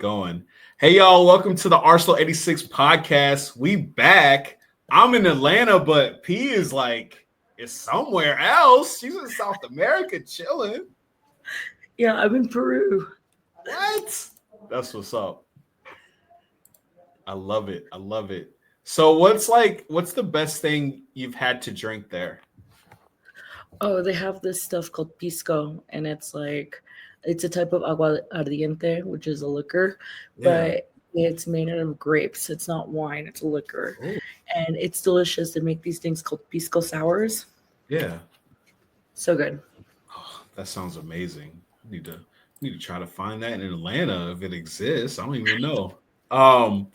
Going. Hey, y'all, welcome to the Arsenal 86 podcast. We back. I'm in Atlanta, but P is somewhere else. She's in South America chilling. Yeah, I'm in Peru. What? That's what's up. I love it. I love it. So what's the best thing you've had to drink there? Oh, they have this stuff called pisco, and it's a type of agua ardiente, which is a liquor, Yeah. but it's made out of grapes. It's not wine, it's a liquor. Oh, And it's delicious. They make these things called pisco sours. yeah. So good. Oh, that sounds amazing. Need to try to find that in Atlanta if it exists. I don't even know. Um,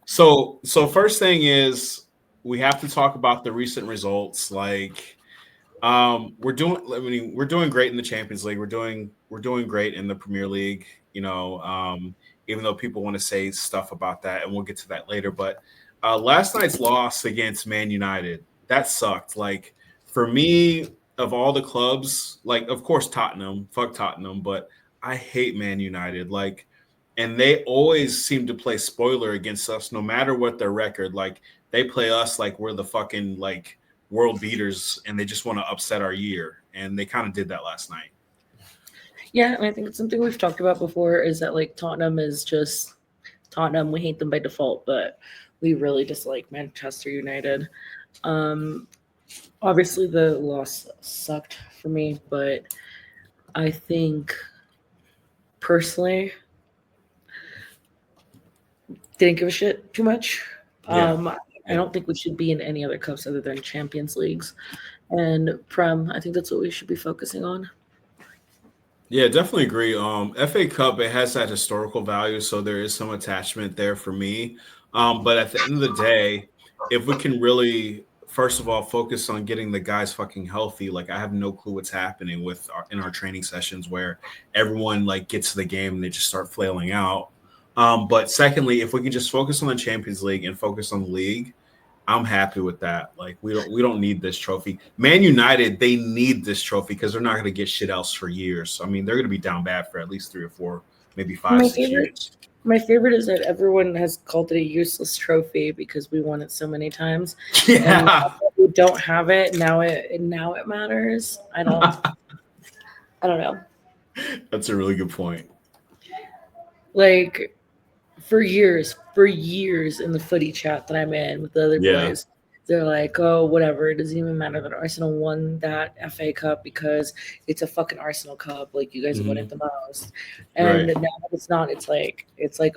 so first thing is we have to talk about the recent results. We're doing great in the Champions League. We're doing great in the Premier League, even though people want to say stuff about that, and we'll get to that later. But last night's loss against Man United, that sucked. Like for me, of all the clubs, like of course Tottenham, fuck Tottenham, but I hate Man United. And they always seem to play spoiler against us, no matter what their record. Like they play us like we're the fucking world beaters, and they just want to upset our year. And they kind of did that last night. Yeah, and I think it's something we've talked about before is that like Tottenham is just Tottenham. We hate them by default, but we really dislike Manchester United. Um, Obviously, the loss sucked for me, but I think personally, didn't give a shit too much. Yeah. I don't think we should be in any other cups other than Champions Leagues and Prem. I think that's what we should be focusing on. Yeah, definitely agree. FA Cup, it has that historical value, so there is some attachment there for me. But at the end of the day, if we can really, first of all, focus on getting the guys fucking healthy, like I have no clue what's happening in our training sessions where everyone gets to the game and they just start flailing out. But secondly, if we can just focus on the Champions League and focus on the league, I'm happy with that. Like we don't need this trophy. Man United, they need this trophy because they're not going to get shit else for years. I mean, they're going to be down bad for at least 3 or 4, maybe five, My 6 years. favorite, my favorite is that everyone has called it a useless trophy because we won it so many times, and now Yeah, that we don't have it. Now it matters. I don't know. that's a really good point. Like for years in the footy chat that I'm in with the other Yeah. boys, they're like, "Oh, whatever. It doesn't even matter that Arsenal won that FA Cup because it's a fucking Arsenal Cup. Like you guys won it Hmm. the most." And Right. now that it's not, it's like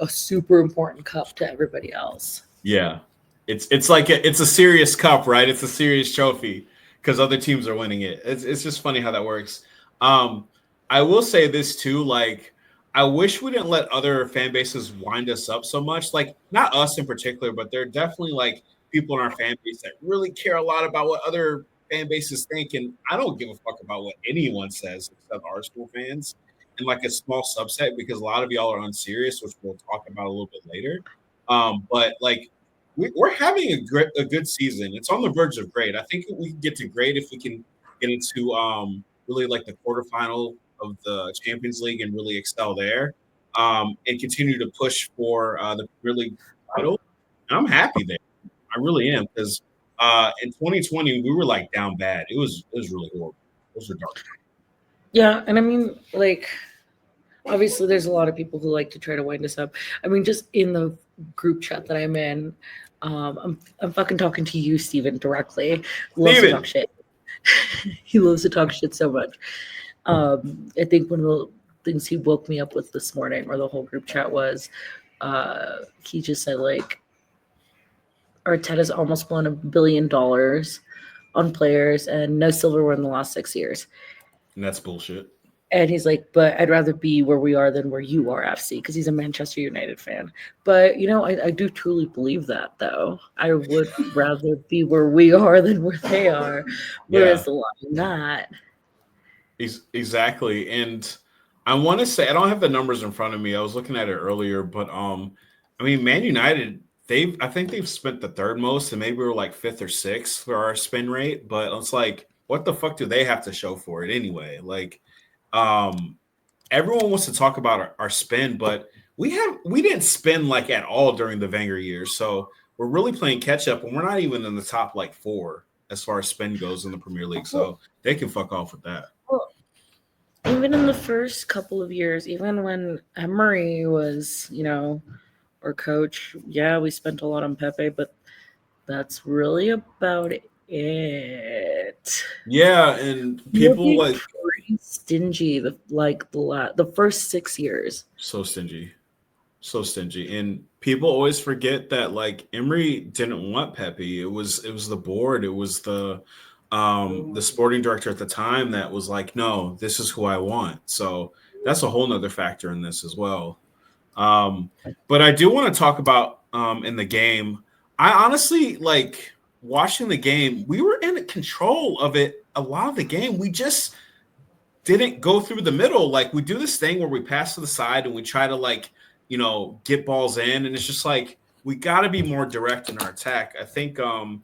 a super important cup to everybody else. Yeah. It's a serious cup, right? It's a serious trophy because other teams are winning it. It's just funny how that works. Um, I will say this too, I wish we didn't let other fan bases wind us up so much. Like not us in particular, but there are definitely people in our fan base that really care a lot about what other fan bases think. And I don't give a fuck about what anyone says except Arsenal fans and like a small subset because a lot of y'all are unserious, which we'll talk about a little bit later. But we're having a good season. It's on the verge of great. I think we can get to great if we can get into really like the quarterfinal of the Champions League and really excel there, and continue to push for the Premier League title. And I'm happy there. I really am because in 2020 we were down bad. It was really horrible. Those were dark. Yeah, and I mean, like, obviously, there's a lot of people who like to try to wind us up. I mean, just in the group chat that I'm in, I'm fucking talking to you, Steven, directly. Loves to talk Steven. shit. He loves to talk shit so much. I think one of the things he woke me up with this morning, or the whole group chat was, he just said like Arteta's almost won $1 billion on players and no silverware in the last 6 years. And that's bullshit. And he's like, but I'd rather be where we are than where you are, FC, because he's a Manchester United fan. But, I do truly believe that, though. I would rather be where we are than where they are. Whereas Yeah. the line not. Exactly. And I want to say I don't have the numbers in front of me. I was looking at it earlier, but I mean Man United, I think they've spent the third most and maybe we're like fifth or sixth for our spin rate, but it's like what the fuck do they have to show for it anyway? Um everyone wants to talk about our spend, but we didn't spin like at all during the Wenger years, so we're really playing catch up, and we're not even in the top like 4 as far as spin goes in the Premier League. So they can fuck off with that. Well, even in the first couple of years, even when Emery was, our coach, yeah, we spent a lot on Pepe, but that's really about it. Yeah, and We're people being like pretty stingy the first 6 years. so stingy. So stingy, and people always forget that like Emery didn't want Pepe. It was the board. It was the sporting director at the time that was like, no, this is who I want. So that's a whole nother factor in this as well. But I do want to talk about in the game. I honestly like watching the game. We were in control of it a lot of the game. We just didn't go through the middle. Like we do this thing where we pass to the side and we try to like get balls in, and it's just like we got to be more direct in our attack. I think our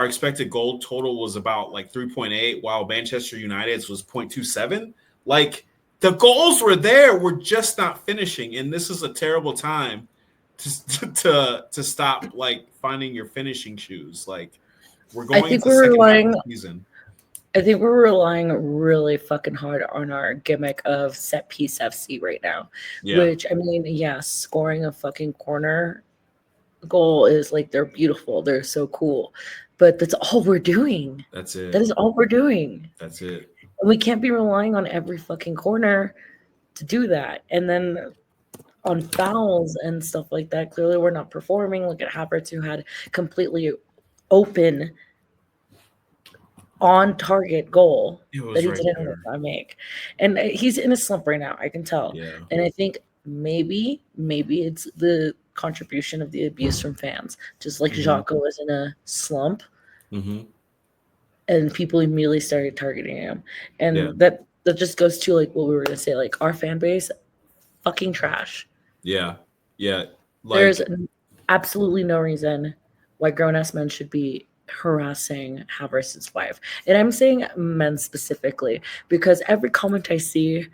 expected goal total was about like 3.8, while Manchester United's was 0.27. Like the goals were there, we're just not finishing, and this is a terrible time to stop like finding your finishing shoes. Like we're I going think into the we're second half of relying. the season. I think we're relying really fucking hard on our gimmick of set piece FC right now. Yeah, Which I mean, yes, scoring a fucking corner goal is like they're beautiful, they're so cool, but that's all we're doing. that's That it. is all we're doing. That's it. And we can't be relying on every fucking corner to do that. And then on fouls and stuff like that, clearly we're not performing. Look at Havertz, who had completely open on target goal It that was he right didn't there. make. And he's in a slump right now, I can tell. Yeah. And I think maybe it's the contribution of the abuse from fans. Just like Jocko was in a slump Mm-hmm. and people immediately started targeting him. And Yeah. that just goes to like what we were gonna say, like our fan base, fucking trash. Yeah. Yeah. There's Like, absolutely no reason why grown ass men should be harassing Havertz's wife. And I'm saying men specifically because every comment I see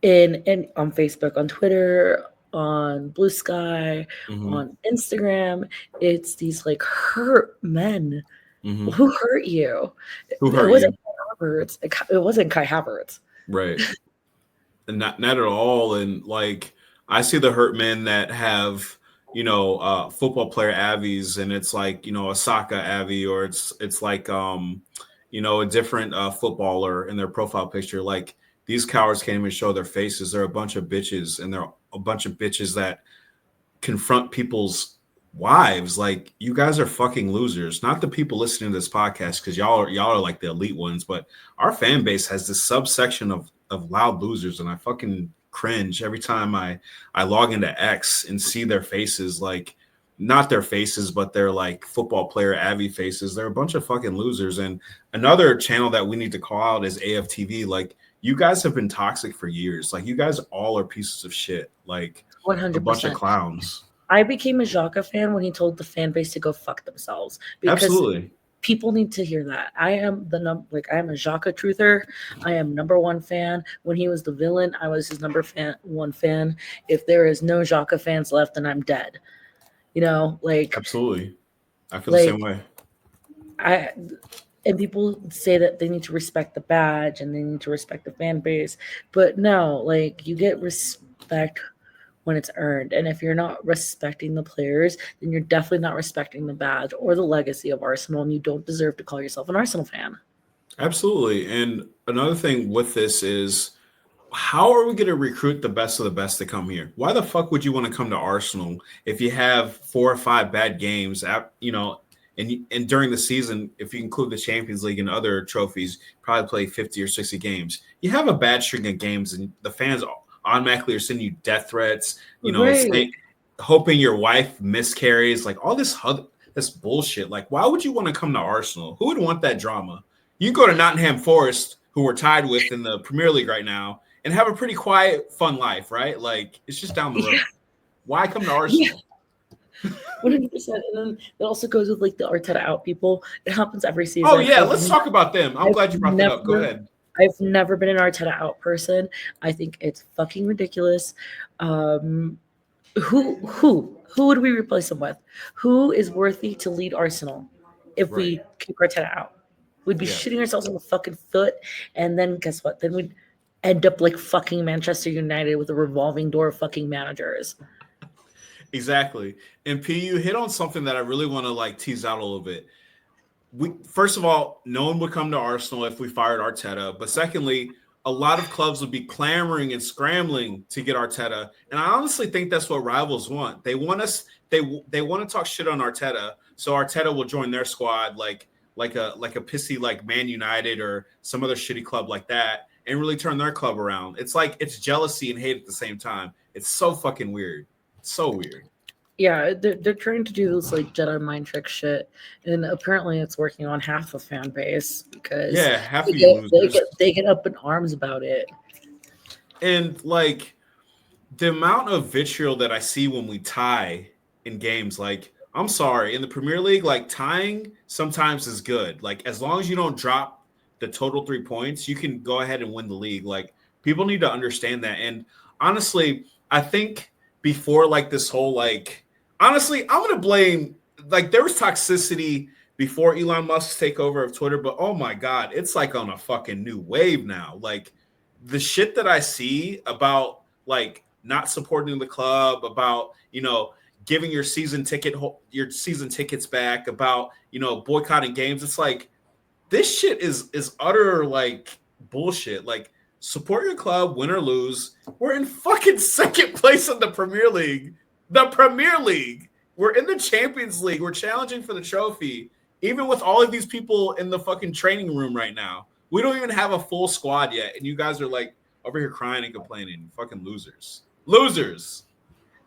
in on Facebook, on Twitter, on Blue Sky, on Instagram, it's these like hurt men. Who hurt you? who It hurt wasn't you? Kai Havertz. It wasn't Kai Havertz. Right. And not at all. And like I see the hurt men that have, football player avies, and it's like, a soccer avi, or it's like a different footballer in their profile picture. Like these cowards can't even show their faces. They're a bunch of bitches, and they're a bunch of bitches that confront people's wives. Like you guys are fucking losers. Not the people listening to this podcast, because y'all are like the elite ones, but our fan base has this subsection of loud losers, and I fucking cringe every time I log into X and see their faces. Like not their faces, but they're like football player avi faces. They're a bunch of fucking losers. And another channel that we need to call out is AFTV. Like you guys have been toxic for years. Like you guys all are pieces of shit. Like a bunch of 100%. clowns. I became a Xhaka fan when he told the fan base to go fuck themselves because Absolutely. people need to hear that. I am I am a Xhaka truther. I am number one fan. When he was the villain, I was his one fan. If there is no Xhaka fans left, then I'm dead. Absolutely. I feel the same way. And people say that they need to respect the badge and they need to respect the fan base, but no, like you get respect when it's earned. And if you're not respecting the players, then you're definitely not respecting the badge or the legacy of Arsenal, and you don't deserve to call yourself an Arsenal fan. Absolutely. And another thing with this is, how are we going to recruit the best of the best to come here? Why the fuck would you want to come to Arsenal if you have 4 or 5 bad games, and during the season, if you include the Champions League and other trophies, probably play 50 or 60 games. You have a bad string of games, and the fans automatically are sending you death threats, Right. hoping your wife miscarries, like all this bullshit. Like, why would you want to come to Arsenal? Who would want that drama? You go to Nottingham Forest, who we're tied with in the Premier League right now, and have a pretty quiet, fun life, right? Like, it's just down the road. Yeah. Why come to Arsenal? 100%. And then it also goes with like the Arteta out people. It happens every season. Oh, yeah. Let's talk about them. I'm glad you brought that up. Go ahead. I've never been an Arteta out person. I think it's fucking ridiculous. Um, who would we replace him with? Who is worthy to lead Arsenal if Right. we kick Arteta out? We'd be Yeah. shooting ourselves in the fucking foot, and then guess what? Then we'd end up like fucking Manchester United with a revolving door of fucking managers. Exactly. And P, you hit on something that I really want to like tease out a little bit. We first of all, no one would come to Arsenal if we fired Arteta. But secondly, a lot of clubs would be clamoring and scrambling to get Arteta. And I honestly think that's what rivals want. They want us. They want to talk shit on Arteta, so Arteta will join their squad, like a pissy like Man United or some other shitty club like that, and really turn their club around. It's like it's jealousy and hate at the same time. It's so fucking weird. It's so weird. Yeah, they're trying to do this like Jedi mind trick shit, and apparently it's working on half the fan base because Yeah, half of you losers. they get up in arms about it. And like the amount of vitriol that I see when we tie in games, like I'm sorry, in the Premier League, like tying sometimes is good. Like as long as you don't drop the total 3 points, you can go ahead and win the league. Like people need to understand that. And honestly, I think before like this whole like honestly, I'm gonna blame like there was toxicity before Elon Musk's takeover of Twitter, but oh my god, it's like on a fucking new wave now. Like the shit that I see about like not supporting the club, about giving your season tickets back, about boycotting games. It's like this shit is utter like bullshit. Like support your club, win or lose. We're in fucking second place in the Premier League. The Premier League. We're in the Champions League. We're challenging for the trophy. Even with all of these people in the fucking training room right now, we don't even have a full squad yet, and you guys are like over here crying and complaining. Fucking losers. Losers.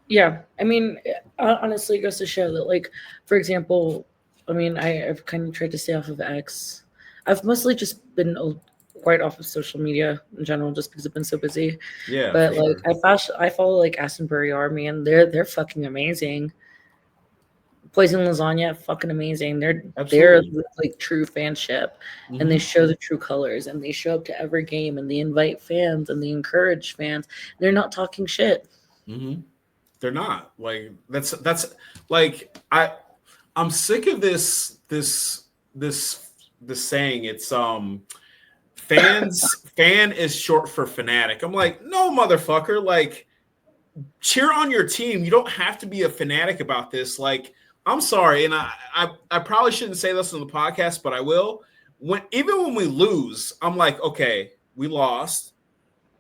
Yeah, I mean, honestly, it goes to show that, like, for example, I mean, I've kind of tried to stay off of X. I've mostly just been quite off of social media in general, just because I've been so busy. Yeah, But for like, sure. I follow like Astonbury Army, and they're fucking amazing. Poison Lasagna, fucking amazing. They're Absolutely. like true fanship, and they Mm-hmm. show the true colors, and they show up to every game, and they invite fans, and they encourage fans. They're not talking shit. Mm-hmm. They're not like that's like I'm sick of this saying. It's fan is short for fanatic. I'm like, no, motherfucker. Like, cheer on your team. You don't have to be a fanatic about this. Like, I'm sorry, and I probably shouldn't say this on the podcast, but I will. Even when we lose, I'm like, okay, we lost.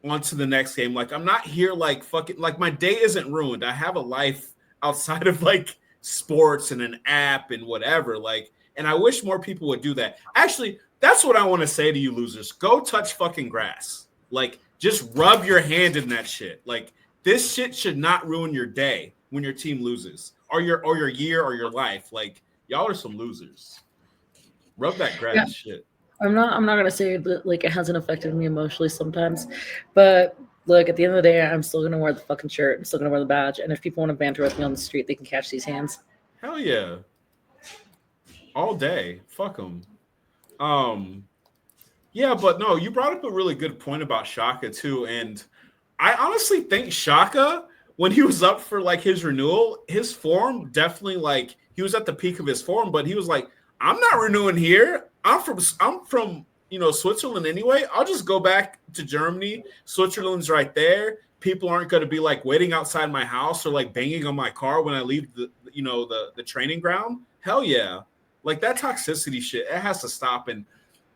On to the next game. Like, I'm not here like fucking like my day isn't ruined. I have a life outside of like sports and an app and whatever. Like, and I wish more people would do that. Actually, that's what I want to say to you losers. Go touch fucking grass. Like, just rub your hand in that shit. Like, this shit should not ruin your day when your team loses, or your year, or your life. Like, y'all are some losers. Rub that Yeah, grass shit. I'm not gonna say that like it hasn't affected me emotionally sometimes, but look, at the end of the day, I'm still gonna wear the fucking shirt. I'm still gonna wear the badge, and if people want to banter with me on the street, they can catch these hands. Hell yeah. All day. Fuck them. Um, yeah, but no, you brought up a really good point about Shaka too. And I honestly think Shaka, when he was up for like his renewal, his form definitely like he was at the peak of his form, but he was like, I'm not renewing here. I'm from Switzerland anyway. I'll just go back to Germany. Switzerland's right there. People aren't going to be like waiting outside my house or like banging on my car when I leave the training ground. Hell yeah. Like that toxicity shit, it has to stop. And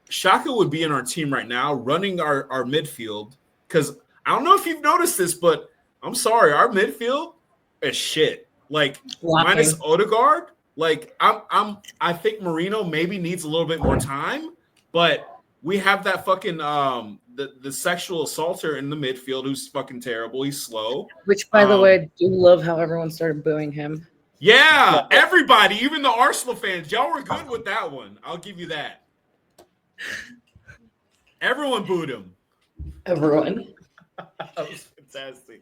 Shaka would be in our team right now, running our midfield. Because I don't know if you've noticed this, but I'm sorry, our midfield is shit. Like minus Lacking. Odegaard, like I think Marino maybe needs a little bit more time, but we have that fucking the sexual assaulter in the midfield who's fucking terrible. He's slow. Which, by the way, I do love how everyone started booing him. Yeah, everybody, even the Arsenal fans, y'all were good with that one. I'll give you that. Everyone booed him. Everyone. That was fantastic.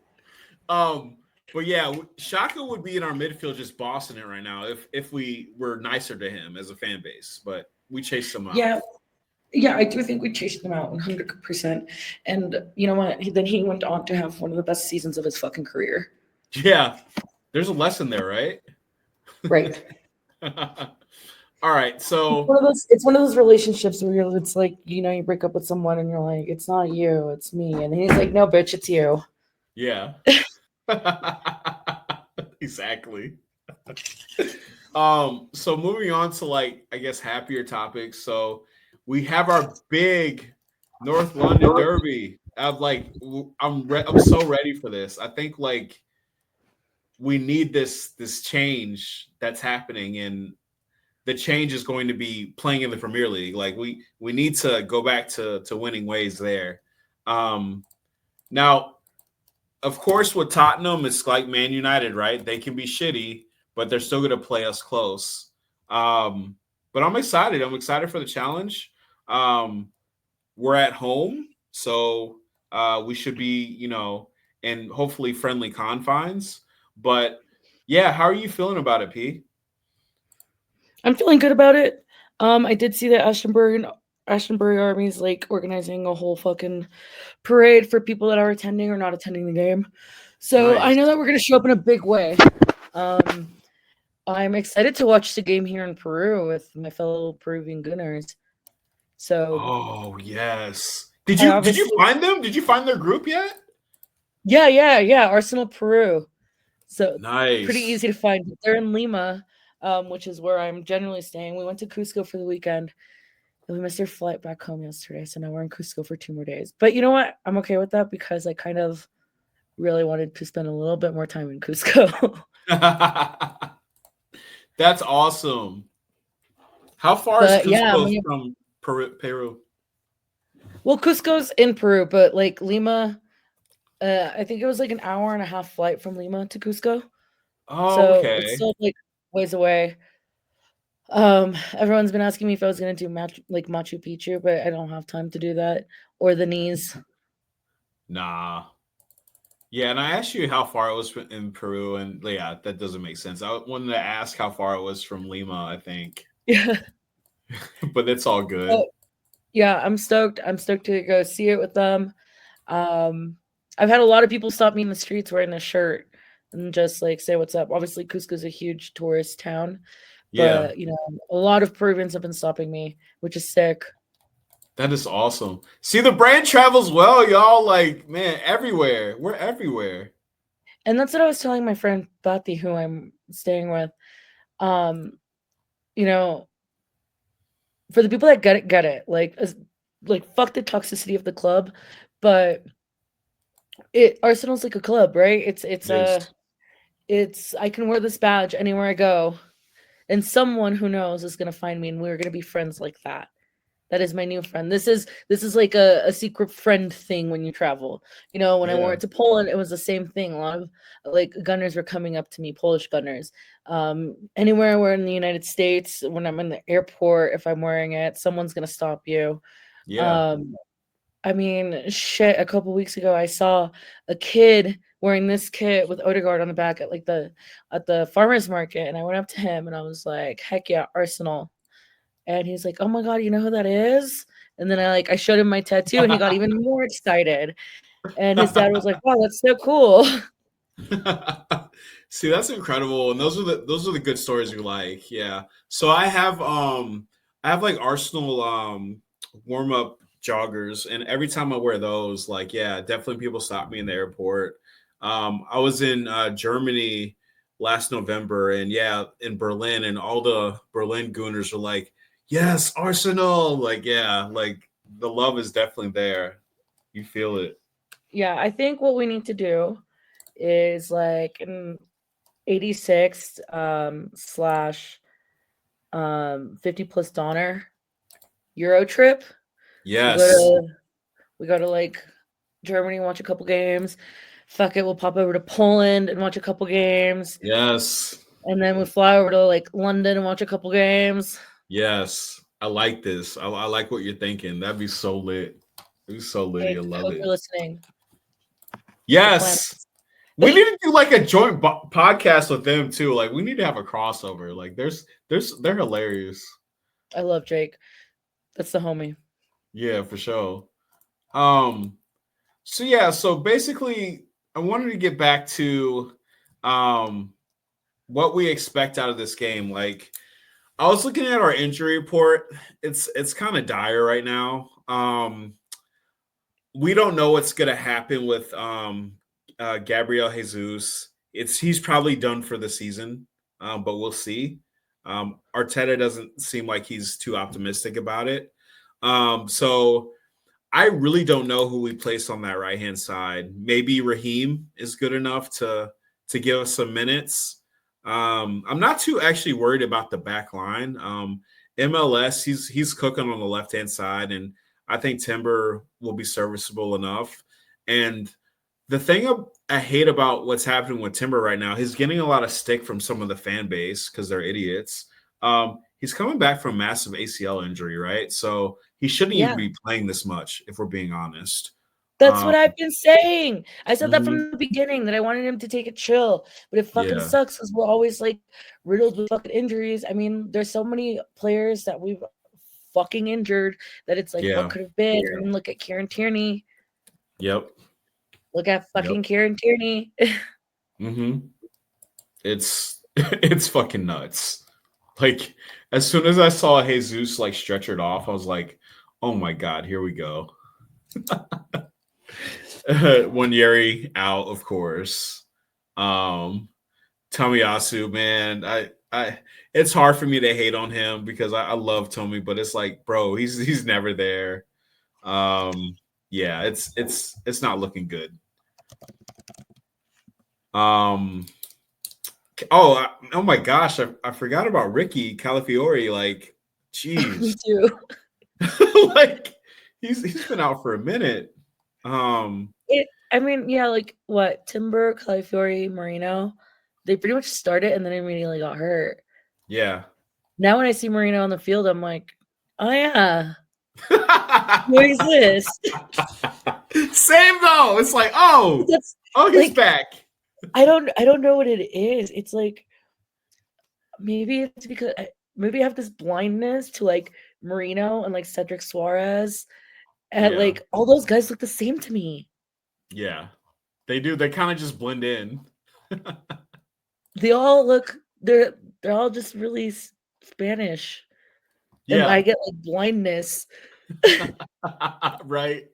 But yeah, Shaka would be in our midfield just bossing it right now if we were nicer to him as a fan base. But we chased him out. Yeah, Yeah, I do think we chased him out 100%. And you know what? Then he went on to have one of the best seasons of his fucking career. Yeah, there's a lesson there, right? Right. All right, so It's one of those relationships where it's like, you break up with someone and you're like, it's not you, it's me. And he's like, no, bitch, it's you. yeah, exactly. So moving on to like I guess happier topics. So we have our big North London Derby. I'm so ready for this. I think like we need this change that's happening, and the change is going to be playing in the Premier League. Like we need to go back to winning ways there. Now, of course, with Tottenham, it's like Man United, right? They can be shitty, but they're still going to play us close. But I'm excited. I'm excited for the challenge. We're at home, so we should be, in hopefully friendly confines. But yeah, how are you feeling about it, P? I'm feeling good about it. I did see that Ashtonbury Army's like organizing a whole fucking parade for people that are attending or not attending the game. So I Nice. know that we're gonna show up in a big way. Um, I'm excited to watch the game here in Peru with my fellow Peruvian Gunners. So Oh yes. Did I you obviously, find them? Did you find their group yet? yeah, Arsenal Peru. So pretty Nice. easy to find. They're in Lima, which is where I'm generally staying. We went to Cusco for the weekend. And we missed our flight back home yesterday, so now we're in Cusco for 2 more days. But you know what? I'm okay with that because I kind of really wanted to spend a little bit more time in Cusco. That's awesome. How far is But yeah, Cusco from Peru? well, Cusco's in Peru, but like Lima, I think it was like an hour and a half flight from Lima to Cusco. Oh, So it's okay. still like ways away. Everyone's been asking me if I was gonna do Machu Picchu, but I don't have time to do that or the knees. Nah. Yeah, and I asked you how far it was in Peru, and yeah, that doesn't make sense. I wanted to ask how far it was from Lima, I think, Yeah, but it's all good. but yeah, I'm stoked. I'm stoked to go see it with them. Um, I've had a lot of people stop me in the streets wearing this shirt and just like say what's up. Obviously, Cusco's a huge tourist town, Yeah, but a lot of Peruvians have been stopping me, which is sick. that is awesome. See, the brand travels well, y'all. Like, man, everywhere. We're everywhere. And that's what I was telling my friend Bati, who I'm staying with. Um, you know, for the people that get it, get it. Like fuck the toxicity of the club, but Arsenal's like a club, right? It is. It's I can wear this badge anywhere I go, and someone who knows is gonna find me, and we're gonna be friends like that. That is my new friend. This is like a secret friend thing when you travel. When I wore Yeah. it to Poland, it was the same thing. A lot of like gunners were coming up to me, Polish gunners. Anywhere we're in the United States, when I'm in the airport, if I'm wearing it, someone's gonna stop you. Yeah. Um, I mean, shit. A couple weeks ago, I saw a kid wearing this kit with Odegaard on the back at the farmers market, and I went up to him and I was like, "Heck yeah, Arsenal!" And he's like, "Oh my god, you know who that is?" And then I showed him my tattoo, and he got even more excited. And his dad was like, "Wow, that's so cool." See, that's incredible. And those are the good stories you like. Yeah. So I have like Arsenal warm up joggers, and every time I wear those, like, yeah, definitely people stop me in the airport. I was in Germany last November, and yeah, in Berlin, and all the Berlin Gooners are like, yes, Arsenal. Like, yeah, like the love is definitely there. You feel it. Yeah, I think what we need to do is like an 86 slash 50 plus Donner Euro trip. We go Yes. to we go to like Germany, watch a couple games. Fuck it, we'll pop over to Poland and watch a couple games. Yes. And then we fly over to like London and watch a couple games. Yes. I like this. I like what you're thinking. That'd be so lit. It'd be so lit. Jake, You'll I love hope it. you're listening. The plan. Yes. We need to do like a joint podcast with them too. Like we need to have a crossover. Like they're hilarious. I love Jake. That's the homie. Yeah, for sure. Um, so yeah, so basically I wanted to get back to um what we expect out of this game. Like I was looking at our injury report. It's kind of dire right now. We don't know what's gonna happen with Gabriel Jesus. He's probably done for the season, but we'll see. Arteta doesn't seem like he's too optimistic about it. So I really don't know who we place on that right hand side. Maybe Raheem is good enough to give us some minutes. I'm not too actually worried about the back line. MLS, he's cooking on the left hand side, and I think Timber will be serviceable enough. And the thing I hate about what's happening with Timber right now, he's getting a lot of stick from some of the fan base because they're idiots. He's coming back from massive ACL injury, right? So he shouldn't even Yeah. be playing this much, if we're being honest. That's what I've been saying. I said that Mhm. from the beginning, that I wanted him to take it chill, but it fucking Yeah, sucks because we're always like riddled with fucking injuries. I mean, there's so many players that we've fucking injured that it's like, what yeah, could have been? I mean, look at Kieran Tierney. yep, Look at yep. fucking Kieran Tierney. hmm It's it's fucking nuts. Like as soon as I saw Jesus like stretchered off, I was like, oh my god, here we go. One Yeri out, of course. Um, Tomiyasu, man, it's hard for me to hate on him because I love Tommy, but it's like, bro, he's never there. Um, yeah, it's not looking good. Um, oh my gosh, I forgot about Ricky Calafiore. Like, Me jeez, too. like he's been out for a minute. Um, I mean, yeah, like what? Timber, Calafiori, Marino, they pretty much started and then immediately got hurt. yeah. Now when I see Marino on the field, I'm like, oh yeah, who is this? Same though. It's like, That's he's like back. I don't know what it is. It's like maybe it's because maybe I have this blindness to like Marino and like Cedric Suarez, and Yeah, like all those guys look the same to me. yeah. They do. They kind of just blend in. They all look they're all just really Spanish, and Yeah. I get like blindness. Right.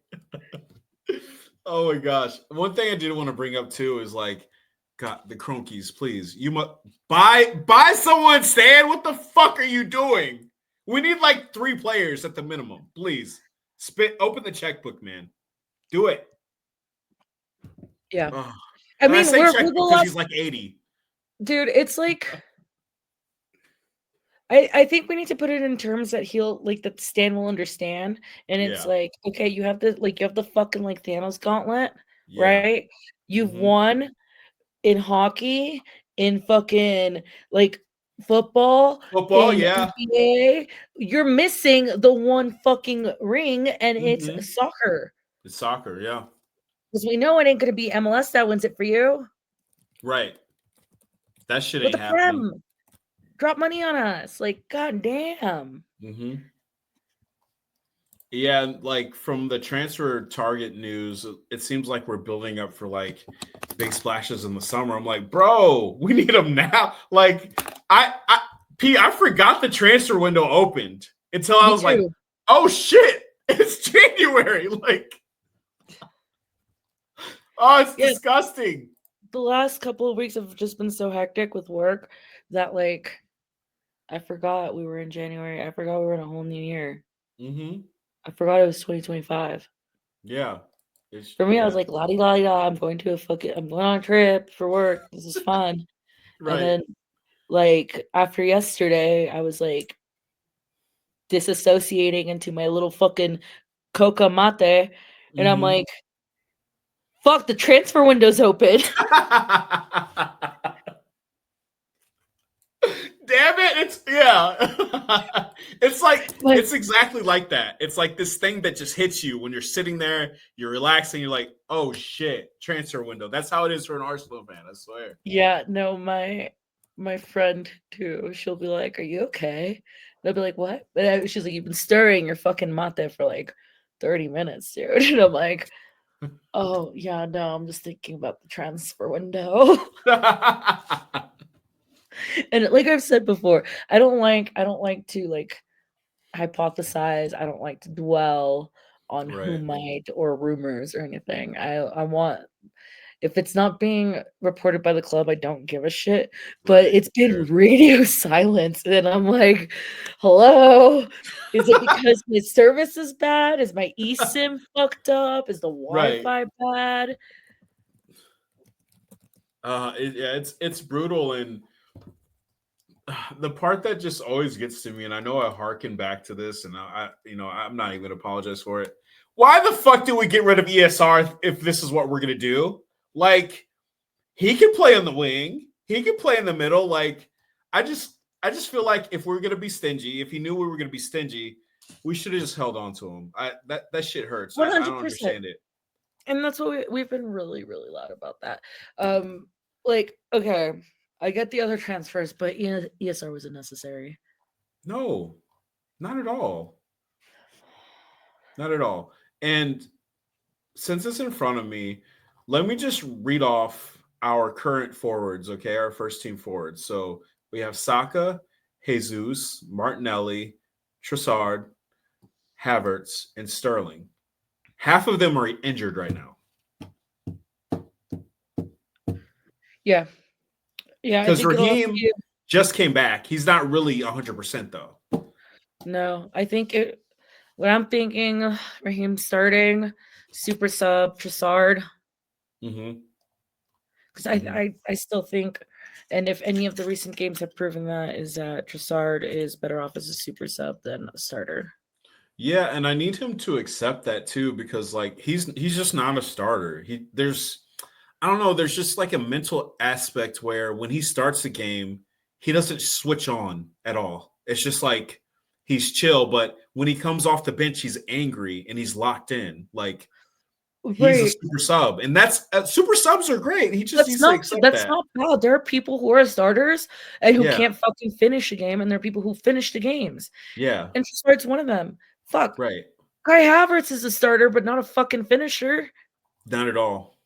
Oh my gosh. One thing I did want to bring up too is like, God, the Cronkies, please. You must buy someone, Stan. What the fuck are you doing? We need like 3 players at the minimum. Please. Open the checkbook, man. Do it. Yeah, Ugh. I And I mean say we're the checkbook because he's last like 80. dude. It's like I think we need to put it in terms that he'll like that Stan will understand. And it's Yeah. like, okay, you have the fucking like Thanos gauntlet, Yeah. right? You've hmm won in hockey, in fucking like football, Football, in yeah. NBA. You're missing the one fucking ring, and it's hmm soccer. It's soccer, yeah. Because we know it ain't gonna be MLS that wins it for you. Right. That shit But ain't the happening. Prem drop money on us. Like, god damn. hmm Yeah, like from the transfer target news, it seems like we're building up for like big splashes in the summer. I'm like, bro, we need them now. Like, I forgot the transfer window opened until I Me was like, too. oh shit, it's January. Like, oh, it's Yeah, disgusting. the last couple of weeks have just been so hectic with work that like I forgot we were in January. I forgot we were in a whole new year. hmm I forgot it was 2025. Yeah, it's For me, I was yeah, like, la di la di da, I'm going on a trip for work. This is fun. And right. then like after yesterday, I was like disassociating into my little fucking coca mate. And I'm hmm like, fuck, the transfer window's open. Damn it! It's yeah. It's like Like, it's exactly like that. It's like this thing that just hits you when you're sitting there, you're relaxing, you're like, oh shit, transfer window. That's how it is for an Arsenal fan, I swear. yeah, no, my friend too, she'll be like, "Are you okay?" And I'll be like, "What?" She's like, "You've been stirring your fucking mate for like 30 minutes, dude. And I'm like, oh yeah, no, I'm just thinking about the transfer window. And like I've said before, I don't like to like hypothesize. I don't like to dwell on who Right. might or rumors or anything. I want, if it's not being reported by the club, I don't give a shit. But Right. it's been Sure. radio silence, and I'm like, hello? Is it because my service is bad? Is my eSIM fucked up? Is the Right. Wi-Fi bad? Yeah, it's brutal, and the part that just always gets to me, and I know I harken back to this, and I'm not even gonna apologize for it. Why the fuck do we get rid of ESR if this is what we're gonna do? Like, he can play on the wing, he can play in the middle. Like, I just feel like if we're gonna be stingy, if he knew we were gonna be stingy, we should have just held on to him. That shit hurts. I don't 100%. understand it. And that's what we've been really, really loud about that. Like, okay, I get the other transfers, but ESR wasn't necessary. No, not at all. Not at all. And since it's in front of me, let me just read off our current forwards, okay? Our first team forwards. So we have Saka, Jesus, Martinelli, Trossard, Havertz, and Sterling. Half of them are injured right now. Yeah. Yeah, I Because think it'll Raheem be, just came back. He's not really 100% though. no, I think it, what I'm thinking, Raheem starting, super sub, Trossard, Mm-hmm. because Mm-hmm. I still think, and if any of the recent games have proven that, is that Trossard is better off as a super sub than a starter. Yeah, and I need him to accept that too, because like he's just not a starter. There's I don't know, there's just like a mental aspect where when he starts the game, he doesn't switch on at all. It's just like he's chill, but when he comes off the bench, he's angry and he's locked in. Like he's a Right. super sub, and that's super subs are great. He just needs to accept That's that. not bad. There are people who are starters and who Yeah, can't fucking finish a game, and there are people who finish the games. yeah, And Trossard's one of them. Fuck. right. Kai Havertz is a starter, but not a fucking finisher. Not at all.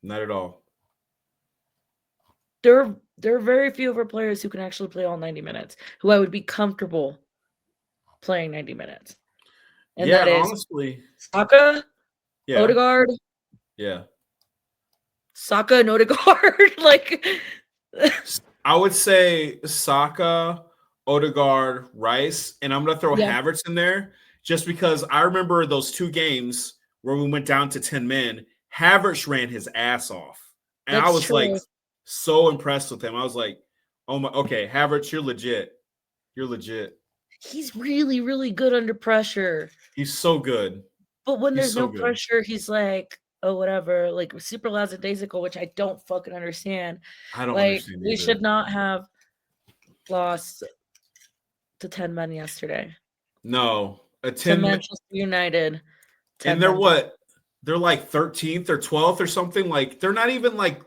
Not at all. There are very few of our players who can actually play all 90 minutes, who I would be comfortable playing 90 minutes. And Yeah, that is honestly, Saka, yeah, Odegaard, yeah. Saka and Odegaard. Like, I would say Saka, Odegaard, Rice, and I'm going to throw yeah, Havertz in there just because I remember those two games where we went down to 10 men. Havertz ran his ass off. And I that's was like true. so impressed with him. I was like, oh my, okay, Havertz, you're legit. You're legit. He's really, really good under pressure. He's so good. But when He's there's so no good. pressure, he's like, oh, whatever, like super lackadaisical, which I don't fucking understand. I don't Like, understand we either. should not have lost to 10 men yesterday. No, a To 10 Manchester United, and 10 they're men to what? They're like 13th or 12th or something. Like they're not even like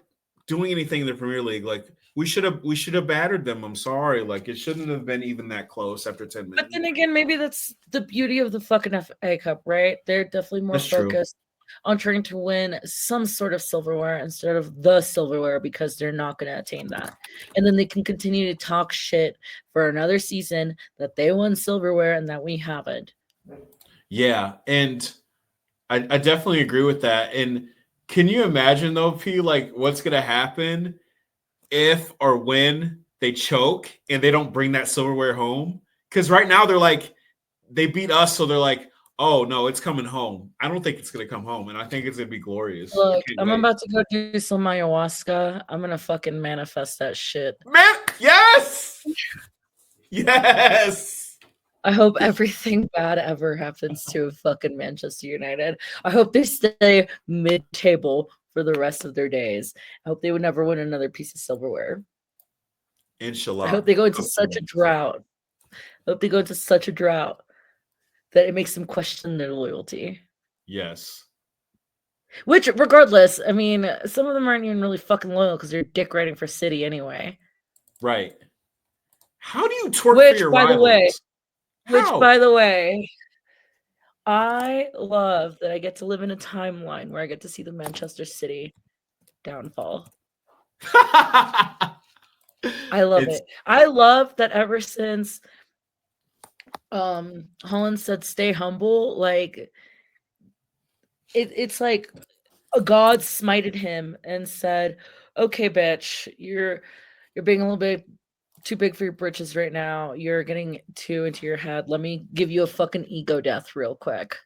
doing anything in the Premier League. Like we should have battered them. I'm sorry. Like it shouldn't have been even that close after 10 But minutes. then again, maybe that's the beauty of the fucking FA Cup, right? They're definitely more That's true. focused on trying to win some sort of silverware instead of the silverware because they're not going to attain that. And then they can continue to talk shit for another season that they won silverware and that we haven't. Yeah, and I definitely agree with that. And can you imagine though, P, like what's gonna happen if or when they choke and they don't bring that silverware home? Because right now they're like they beat us, so they're like, oh no, it's coming home. I don't think it's gonna come home, and I think it's gonna be glorious. I Look, can't I'm wait. about to go do some ayahuasca. I'm going to fucking manifest that shit. Man, yes, yes. I hope everything bad ever happens to fucking Manchester United. I hope they stay mid-table for the rest of their days. I hope they would never win another piece of silverware. I Inshallah. hope they go into such a drought. I hope they go into such a drought that it makes them question their loyalty. Yes. Which, regardless, I mean, some of them aren't even really fucking loyal because they're dick riding for City anyway. Right. How do you twerk for your rivals? Which, How? by the way, I love that I get to live in a timeline where I get to see the Manchester City downfall. I love It's it. I love that ever since Holland said stay humble, like it's like a god smited him and said, "Okay, bitch, you're being a little bit too big for your britches right now. You're getting too into your head. Let me give you a fucking ego death real quick."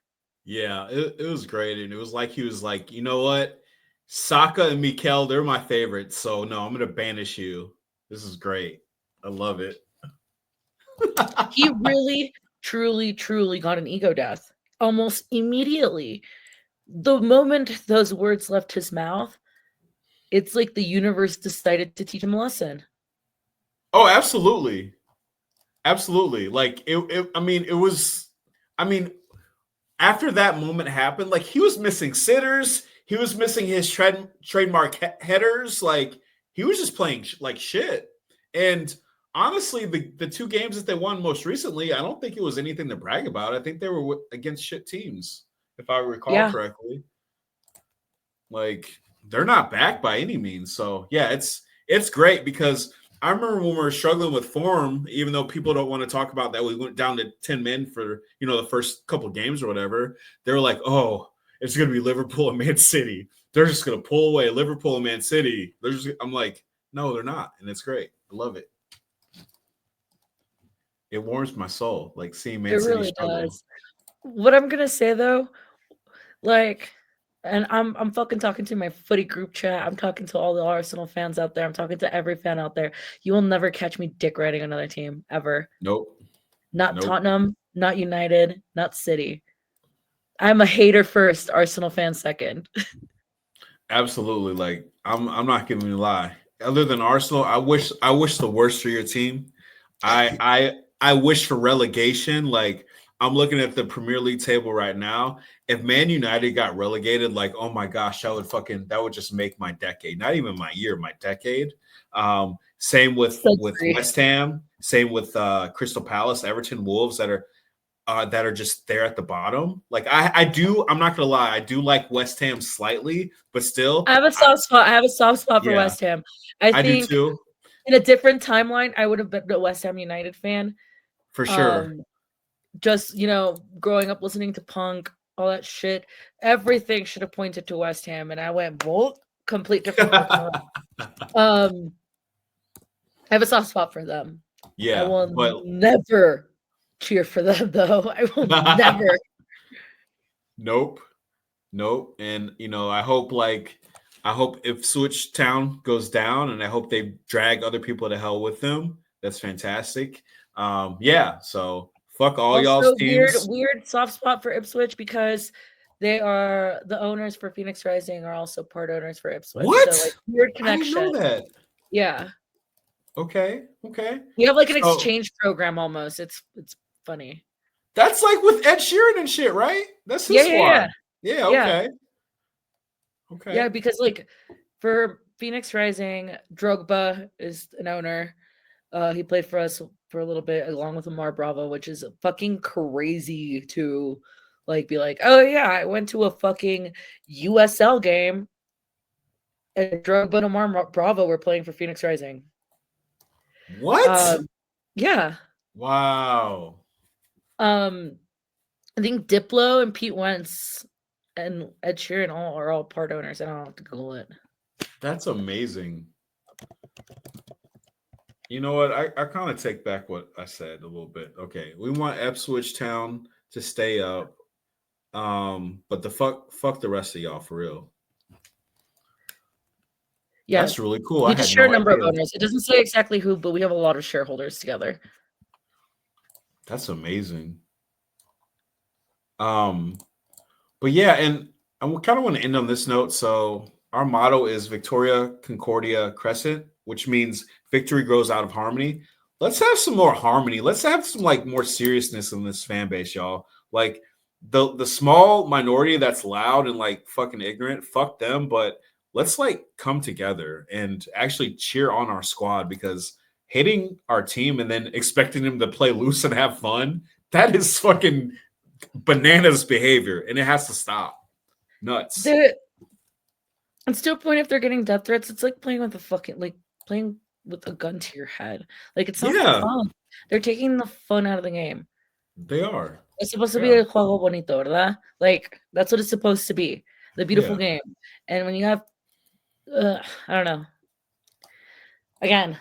yeah, it was great. And it was like he was like, you know what? Saka and Mikel, they're my favorites. So no, I'm gonna banish you. This is great. I love it. He really, truly, truly got an ego death almost immediately. The moment those words left his mouth, it's like the universe decided to teach him a lesson. Oh, absolutely. Absolutely. Like I mean, it was I mean, after that moment happened, like he was missing sitters, he was missing his trademark headers, like he was just playing like shit. And honestly, the two games that they won most recently, I don't think it was anything to brag about. I think they were against shit teams, if I recall Yeah, correctly. Like they're not back by any means. So yeah, it's great because I remember when we were struggling with form, even though people don't want to talk about that, we went down to 10 men for the first couple games or whatever. They were like, oh, it's gonna be Liverpool and Man City. They're just gonna pull away Liverpool and Man City. I'm like, no, they're not, and it's great. I love it. It warms my soul, like seeing it Man City really struggle. does. What I'm gonna say though, like, and I'm fucking talking to my footy group chat. I'm talking to all the Arsenal fans out there. I'm talking to every fan out there. You will never catch me dick riding another team ever. Nope. Not Nope. Tottenham, not United, not City. I'm a hater first, Arsenal fan second. Absolutely. Like I'm not giving you a lie. Other than Arsenal, I wish the worst for your team. I wish for relegation. Like I'm looking at the Premier League table right now. If Man United got relegated, like oh my gosh, that would just make my decade. Not even my year, my decade. Same So with free. West Ham. Same with Crystal Palace, Everton, Wolves that are just there at the bottom. Like I do. I'm not gonna lie. I do like West Ham slightly, but still, I have a soft spot. I have a soft spot for yeah, West Ham. I I do think too, in a different timeline, I would have been a West Ham United fan. for sure. Um, just growing up listening to punk, all that shit, everything should have pointed to West Ham, and I went both complete different fucking way. Um, I have a soft spot for them. I Yeah, will but never cheer for them, though. I will never. nope, nope. And I hope if Switch Town goes down, and I hope they drag other people to hell with them. That's fantastic. Yeah. So fuck all y'all's Also, teams. weird soft spot for Ipswich because they are the owners for Phoenix Rising are also part owners for Ipswich. So like What? weird I didn't connection. know that. Yeah. Okay. Okay. We have like an So exchange program almost. It's funny. that's like with Ed Sheeran and shit, right? That's Yeah, his yeah, yeah. squad. Yeah, Yeah. okay. Yeah, Okay. because like for Phoenix Rising, Drogba is an owner. He played for us for a little bit along with Amar Bravo, which is fucking crazy to like be like, oh yeah, I went to a fucking USL game and Drogba and Amar Bravo were playing for Phoenix Rising. What? Yeah. Wow. Um, I think Diplo and Pete Wentz and Ed Sheeran are all part owners. I don't have to Google it. That's amazing. You know what? I kind of take back what I said a little bit. Okay. We want Ipswich Town to stay up. But the fuck the rest of y'all for real. Yeah. That's really cool. I We just had share a no number of idea. owners. It doesn't say exactly who, but we have a lot of shareholders together. That's amazing. Um, but yeah, and I kind of want to end on this note. So our motto is Victoria Concordia Crescent, which means victory grows out of harmony. Let's have some more harmony. Let's have some like more seriousness in this fan base, y'all. Like the small minority that's loud and like fucking ignorant, fuck them. But let's like come together and actually cheer on our squad because hating our team and then expecting them to play loose and have fun, that is fucking bananas behavior, and it has to stop. Nuts. It's to a point if they're getting death threats, it's like playing with playing with a gun to your head. Like it's not fun. They're taking the fun out of the game. They are. It's supposed to be a juego bonito, ¿verdad? Like that's what it's supposed to be. The beautiful game. And when you have I don't know. Again,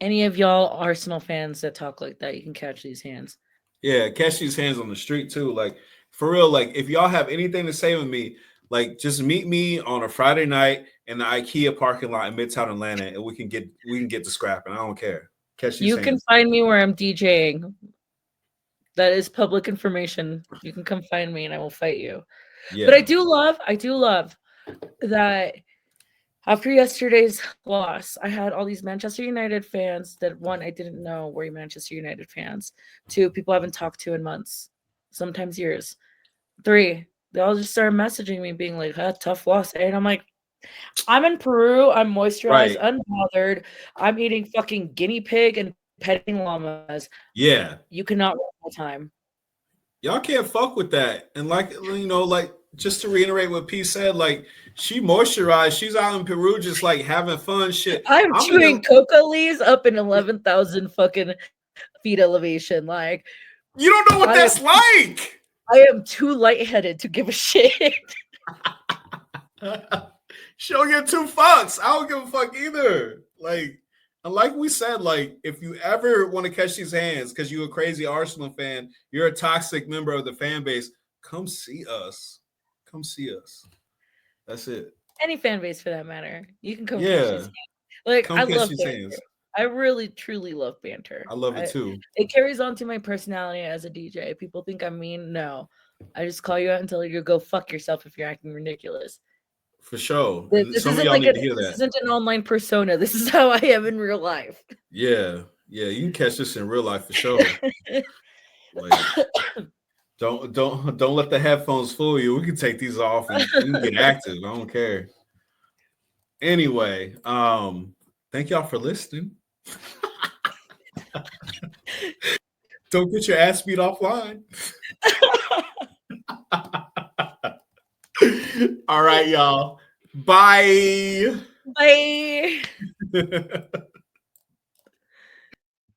any of y'all Arsenal fans that talk like that, you can catch these hands. Yeah, catch these hands on the street too. Like for real, like if y'all have anything to say with me, like just meet me on a Friday night in the IKEA parking lot in Midtown Atlanta, and we can get to scrapping. I don't care. Catch these hands. You can find me where I'm DJing. That is public information. You can come find me and I will fight you. Yeah. But I do love that after yesterday's loss, I had all these Manchester United fans that, one, I didn't know were Manchester United fans. Two, people I haven't talked to in months, sometimes years. Three, they all just started messaging me being like, tough loss. And I'm like, I'm in Peru. I'm moisturized, unbothered. I'm eating fucking guinea pig and petting llamas. Yeah. You cannot waste my time. Y'all can't fuck with that. And like, just to reiterate what P said, like she moisturized. She's out in Peru just like having fun shit. I'm chewing coca leaves up in 11,000 fucking feet elevation. Like you don't know what that's like. I am too lightheaded to give a shit. She don't give two fucks. I don't give a fuck either. Like we said, like if you ever want to catch these hands because you're a crazy Arsenal fan, you're a toxic member of the fan base, come see us. Come see us. That's it. Any fan base for that matter. You can come catch these hands. Like I love banter. I really truly love banter. I love it too. It carries on to my personality as a DJ. People think I'm mean. No. I just call you out and tell you to go fuck yourself if you're acting ridiculous. For sure. This isn't an online persona. This is how I am in real life. Yeah. Yeah. You can catch this in real life for sure. Like, don't let the headphones fool you. We can take these off and you can get active. I don't care. Anyway, thank y'all for listening. Don't get your ass beat offline. All right, y'all. Bye. Bye.